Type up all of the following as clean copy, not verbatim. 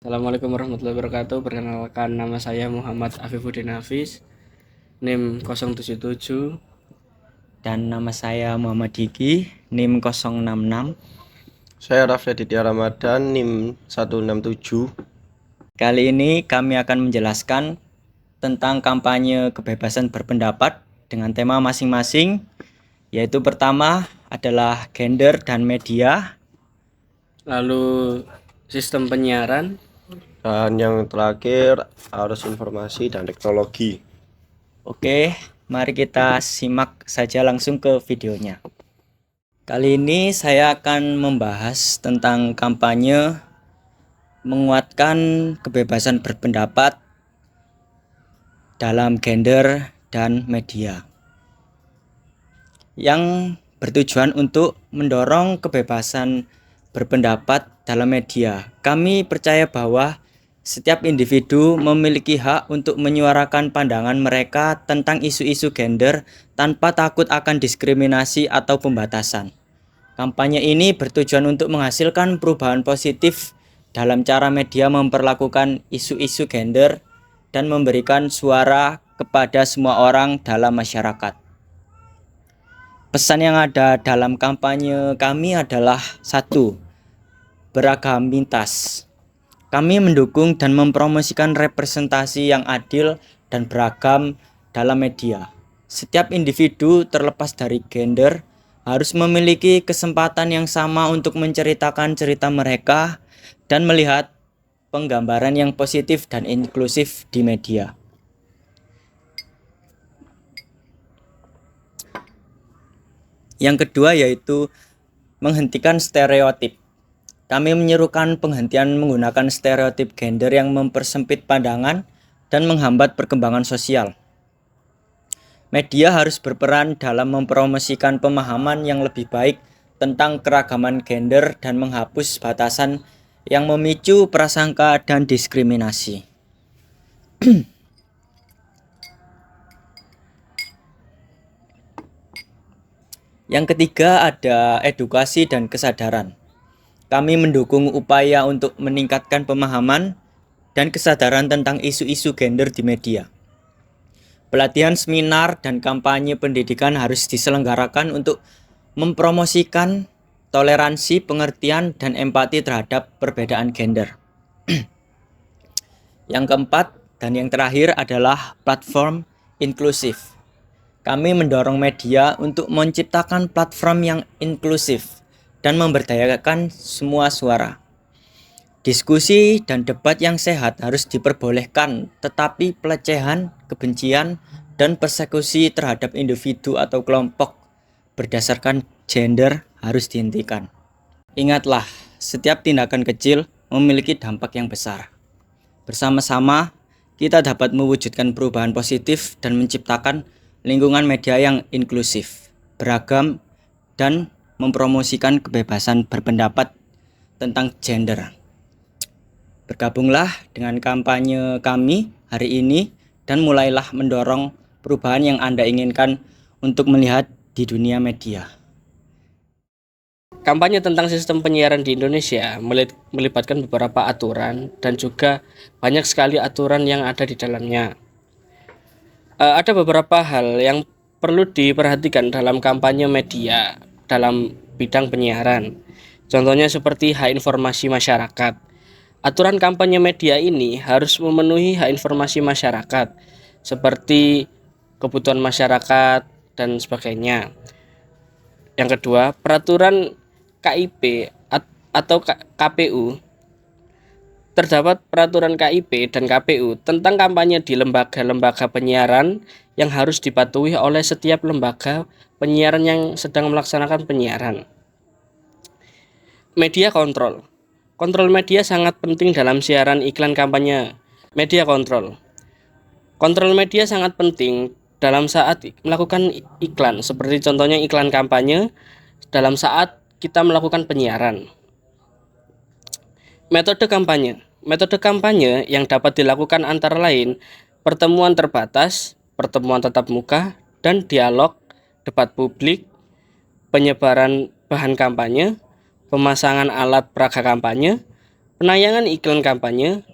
Assalamualaikum warahmatullahi wabarakatuh. Perkenalkan, nama saya Muhammad Afifuddin Hafiz, NIM 077. Dan nama saya Muhammad Diki, NIM 066. Saya Raffi Aditya Ramadan, NIM 167. Kali ini kami akan menjelaskan tentang kampanye kebebasan berpendapat dengan tema masing-masing, yaitu pertama adalah gender dan media, Lalu sistem penyiaran, Dan yang terakhir arus informasi dan teknologi. Oke, mari kita simak saja langsung ke videonya. Kali ini saya akan membahas tentang kampanye menguatkan kebebasan berpendapat dalam gender dan media, yang bertujuan untuk mendorong kebebasan berpendapat dalam media. Kami percaya bahwa setiap individu memiliki hak untuk menyuarakan pandangan mereka tentang isu-isu gender tanpa takut akan diskriminasi atau pembatasan. Kampanye ini bertujuan untuk menghasilkan perubahan positif dalam cara media memperlakukan isu-isu gender dan memberikan suara kepada semua orang dalam masyarakat. Pesan yang ada dalam kampanye kami adalah 1. Beragamitas. Kami mendukung dan mempromosikan representasi yang adil dan beragam dalam media. Setiap individu terlepas dari gender harus memiliki kesempatan yang sama untuk menceritakan cerita mereka dan melihat penggambaran yang positif dan inklusif di media. Yang kedua yaitu menghentikan stereotip. Kami menyerukan penghentian menggunakan stereotip gender yang mempersempit pandangan dan menghambat perkembangan sosial. Media harus berperan dalam mempromosikan pemahaman yang lebih baik tentang keragaman gender dan menghapus batasan yang memicu prasangka dan diskriminasi. Yang ketiga ada edukasi dan kesadaran. Kami mendukung upaya untuk meningkatkan pemahaman dan kesadaran tentang isu-isu gender di media. Pelatihan, seminar, dan kampanye pendidikan harus diselenggarakan untuk mempromosikan toleransi, pengertian, dan empati terhadap perbedaan gender. Yang keempat dan yang terakhir adalah platform inklusif. Kami mendorong media untuk menciptakan platform yang inklusif dan memberdayakan semua suara. Diskusi dan debat yang sehat harus diperbolehkan, tetapi pelecehan, kebencian, dan persekusi terhadap individu atau kelompok berdasarkan gender harus dihentikan. Ingatlah, setiap tindakan kecil memiliki dampak yang besar. Bersama-sama, kita dapat mewujudkan perubahan positif dan menciptakan lingkungan media yang inklusif, beragam, dan mempromosikan kebebasan berpendapat tentang gender. Bergabunglah dengan kampanye kami hari ini dan mulailah mendorong perubahan yang Anda inginkan untuk melihat di dunia media. kampanye tentang sistem penyiaran di Indonesia melibatkan beberapa aturan dan juga banyak sekali aturan yang ada di dalamnya. Ada beberapa hal yang perlu diperhatikan dalam kampanye media dalam bidang penyiaran. Contohnya seperti hak informasi masyarakat. Aturan kampanye media ini harus memenuhi hak informasi masyarakat seperti kebutuhan masyarakat dan sebagainya. Yang kedua, peraturan KIP atau KPU. Terdapat peraturan KIP dan KPU tentang kampanye di lembaga-lembaga penyiaran yang harus dipatuhi oleh setiap lembaga penyiaran yang sedang melaksanakan penyiaran. Media kontrol. Kontrol media sangat penting dalam siaran iklan kampanye. Media kontrol. Kontrol media sangat penting dalam saat melakukan iklan, seperti contohnya iklan kampanye dalam saat kita melakukan penyiaran. Metode kampanye. Metode kampanye yang dapat dilakukan antara lain pertemuan terbatas, pertemuan tatap muka, dan dialog, debat publik, penyebaran bahan kampanye, pemasangan alat peraga kampanye, penayangan iklan kampanye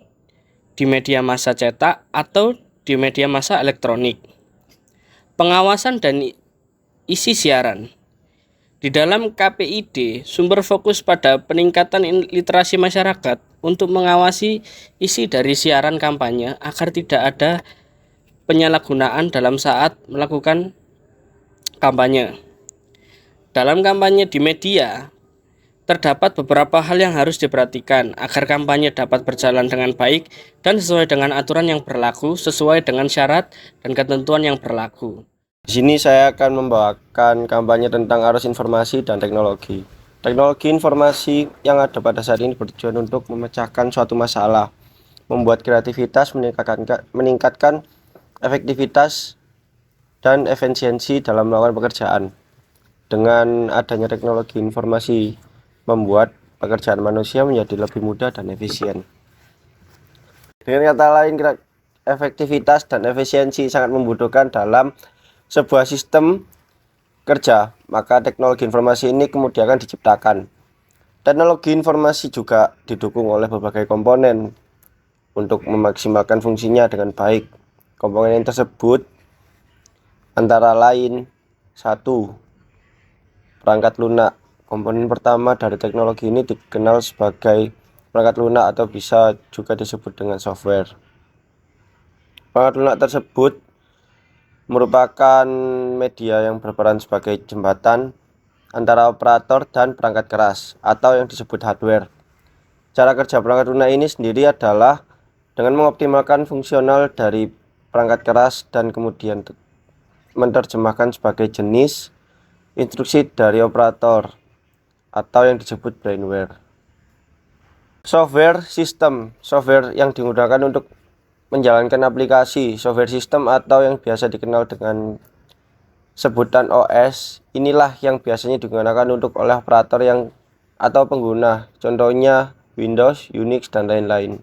di media massa cetak atau di media massa elektronik, pengawasan dan isi siaran. Di dalam KPID, sumber fokus pada peningkatan literasi masyarakat untuk mengawasi isi dari siaran kampanye agar tidak ada penyalahgunaan dalam saat melakukan kampanye. Dalam kampanye di media, terdapat beberapa hal yang harus diperhatikan agar kampanye dapat berjalan dengan baik dan sesuai dengan aturan yang berlaku, sesuai dengan syarat dan ketentuan yang berlaku. Di sini saya akan membawakan kampanye tentang arus informasi dan teknologi. Teknologi informasi yang ada pada saat ini bertujuan untuk memecahkan suatu masalah, membuat kreativitas, meningkatkan efektivitas dan efisiensi dalam melakukan pekerjaan. Dengan adanya teknologi informasi, membuat pekerjaan manusia menjadi lebih mudah dan efisien. Dengan kata lain, efektivitas dan efisiensi sangat membutuhkan dalam sebuah sistem kerja, maka teknologi informasi ini kemudian akan diciptakan. Teknologi informasi juga didukung oleh berbagai komponen untuk memaksimalkan fungsinya dengan baik. Komponen tersebut antara lain: 1. Perangkat lunak. Komponen pertama dari teknologi ini dikenal sebagai perangkat lunak atau bisa juga disebut dengan software. Perangkat lunak tersebut merupakan media yang berperan sebagai jembatan antara operator dan perangkat keras atau yang disebut hardware. Cara kerja perangkat lunak ini sendiri adalah dengan mengoptimalkan fungsional dari perangkat keras dan kemudian menerjemahkan sebagai jenis instruksi dari operator atau yang disebut brainware. Software system, software yang digunakan untuk menjalankan aplikasi. Software system atau yang biasa dikenal dengan sebutan OS, inilah yang biasanya digunakan untuk oleh operator atau pengguna, contohnya Windows, Unix, dan lain-lain.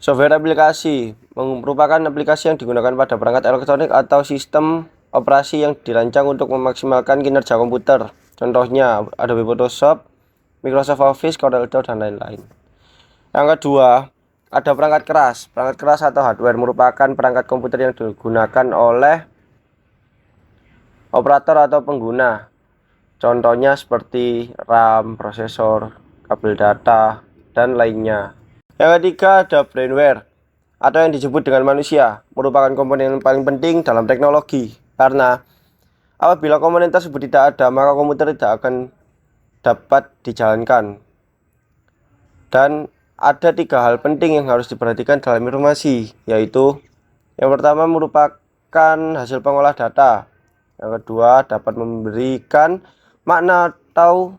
Software aplikasi merupakan aplikasi yang digunakan pada perangkat elektronik atau sistem operasi yang dirancang untuk memaksimalkan kinerja komputer, contohnya Adobe Photoshop, Microsoft Office, Corel Draw, dan lain-lain. Yang kedua, ada perangkat keras. Perangkat keras atau hardware merupakan perangkat komputer yang digunakan oleh operator atau pengguna. Contohnya seperti RAM, prosesor, kabel data, dan lainnya. Yang ketiga ada brainware atau yang disebut dengan manusia. Merupakan komponen yang paling penting dalam teknologi. Karena apabila komponen tersebut tidak ada, maka komputer tidak akan dapat dijalankan. Dan ada 3 hal penting yang harus diperhatikan dalam informasi, yaitu yang pertama merupakan hasil pengolah data, yang kedua dapat memberikan makna atau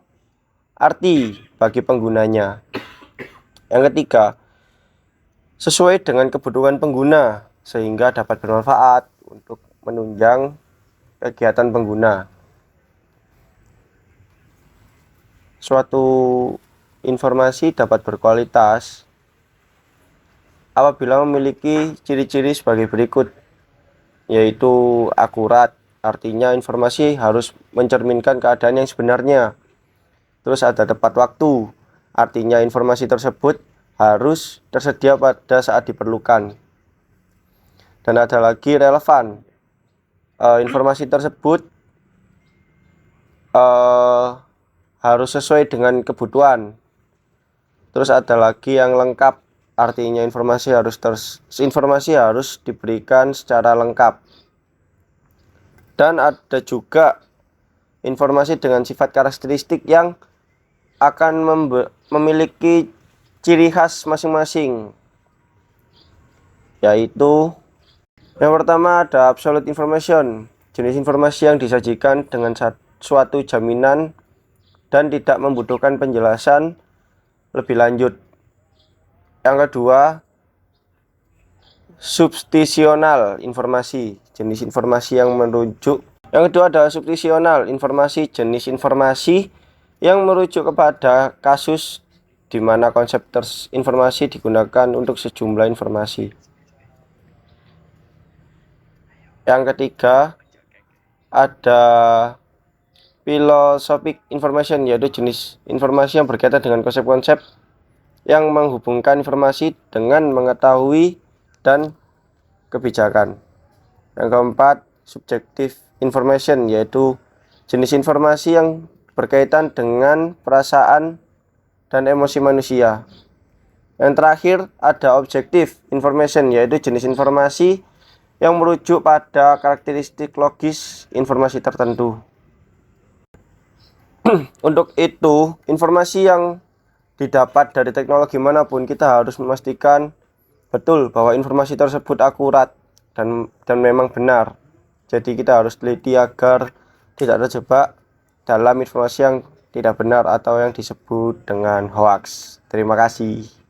arti bagi penggunanya, yang ketiga sesuai dengan kebutuhan pengguna sehingga dapat bermanfaat untuk menunjang kegiatan pengguna. Suatu informasi dapat berkualitas apabila memiliki ciri-ciri sebagai berikut, yaitu akurat, artinya informasi harus mencerminkan keadaan yang sebenarnya. Terus ada tepat waktu, artinya informasi tersebut harus tersedia pada saat diperlukan. Dan ada lagi relevan, informasi tersebut harus sesuai dengan kebutuhan. Terus ada lagi yang lengkap, artinya informasi harus diberikan secara lengkap. Dan ada juga informasi dengan sifat karakteristik yang akan memiliki ciri khas masing-masing, yaitu yang pertama ada absolute information, jenis informasi yang disajikan dengan suatu jaminan dan tidak membutuhkan penjelasan lebih lanjut. Yang kedua, substansional informasi, jenis informasi yang merujuk. Yang kedua adalah substansional informasi, jenis informasi yang merujuk kepada kasus di mana konsep informasi digunakan untuk sejumlah informasi. Yang ketiga ada philosophic information, yaitu jenis informasi yang berkaitan dengan konsep-konsep yang menghubungkan informasi dengan mengetahui dan kebijakan. Yang keempat, subjective information, yaitu jenis informasi yang berkaitan dengan perasaan dan emosi manusia. Yang terakhir, ada objective information, yaitu jenis informasi yang merujuk pada karakteristik logis informasi tertentu. Untuk itu, informasi yang didapat dari teknologi manapun, kita harus memastikan betul bahwa informasi tersebut akurat dan memang benar. Jadi kita harus teliti agar tidak terjebak dalam informasi yang tidak benar atau yang disebut dengan hoax. Terima kasih.